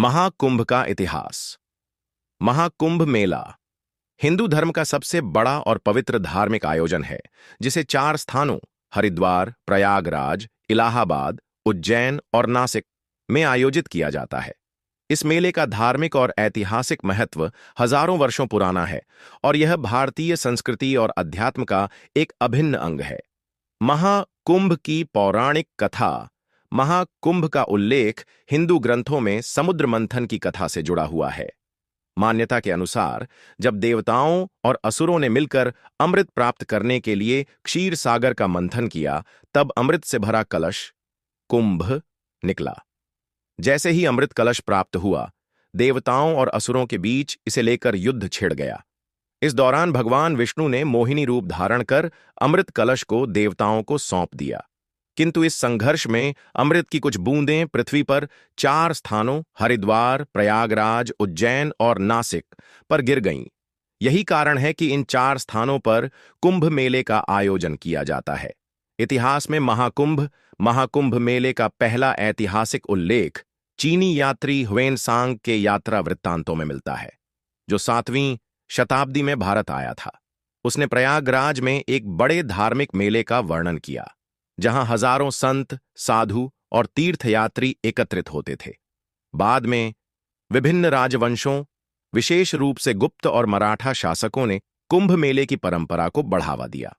महाकुंभ का इतिहास। महाकुंभ मेला हिंदू धर्म का सबसे बड़ा और पवित्र धार्मिक आयोजन है, जिसे 4 स्थानों हरिद्वार, प्रयागराज, इलाहाबाद, उज्जैन और नासिक में आयोजित किया जाता है। इस मेले का धार्मिक और ऐतिहासिक महत्व हजारों वर्षों पुराना है और यह भारतीय संस्कृति और अध्यात्म का एक अभिन्न अंग है। महाकुंभ की पौराणिक कथा। महाकुंभ का उल्लेख हिंदू ग्रंथों में समुद्र मंथन की कथा से जुड़ा हुआ है। मान्यता के अनुसार जब देवताओं और असुरों ने मिलकर अमृत प्राप्त करने के लिए क्षीर सागर का मंथन किया, तब अमृत से भरा कलश कुंभ निकला। जैसे ही अमृत कलश प्राप्त हुआ, देवताओं और असुरों के बीच इसे लेकर युद्ध छिड़ गया। इस दौरान भगवान विष्णु ने मोहिनी रूप धारण कर अमृत कलश को देवताओं को सौंप दिया, किंतु इस संघर्ष में अमृत की कुछ बूंदें पृथ्वी पर 4 स्थानों हरिद्वार, प्रयागराज, उज्जैन और नासिक पर गिर गईं। यही कारण है कि इन 4 स्थानों पर कुंभ मेले का आयोजन किया जाता है। इतिहास में महाकुंभ मेले का पहला ऐतिहासिक उल्लेख चीनी यात्री ह्वेनसांग के यात्रा वृत्तांतों में मिलता है, जो 7वीं शताब्दी में भारत आया था। उसने प्रयागराज में एक बड़े धार्मिक मेले का वर्णन किया, जहां हजारों संत, साधु और तीर्थयात्री एकत्रित होते थे। बाद में विभिन्न राजवंशों, विशेष रूप से गुप्त और मराठा शासकों ने कुंभ मेले की परंपरा को बढ़ावा दिया।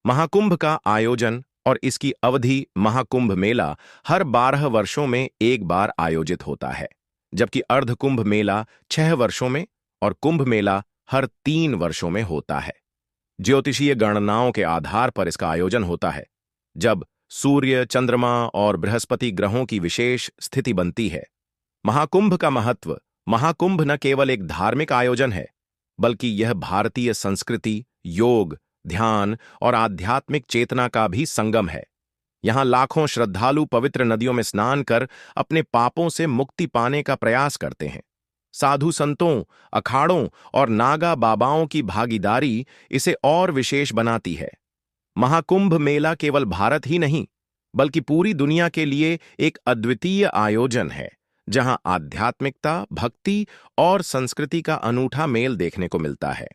महाकुंभ का आयोजन और इसकी अवधि महाकुंभ मेला हर 12 वर्षों में एक बार आयोजित होता है, जबकि अर्धकुंभ मेला 6 वर्षों में और कुंभ मेला हर 3 वर्षों में होता है। ज्योतिषीय गणनाओं के आधार पर इसका आयोजन होता है जब सूर्य, चंद्रमा और बृहस्पति ग्रहों की विशेष स्थिति बनती है। महाकुंभ का महत्व। महाकुंभ न केवल एक धार्मिक आयोजन है, बल्कि यह भारतीय संस्कृति, योग, ध्यान और आध्यात्मिक चेतना का भी संगम है। यहां लाखों श्रद्धालु पवित्र नदियों में स्नान कर अपने पापों से मुक्ति पाने का प्रयास करते हैं। साधु संतों, अखाड़ों और नागा बाबाओं की भागीदारी इसे और विशेष बनाती है। महाकुंभ मेला केवल भारत ही नहीं, बल्कि पूरी दुनिया के लिए एक अद्वितीय आयोजन है, जहां आध्यात्मिकता, भक्ति और संस्कृति का अनूठा मेल देखने को मिलता है।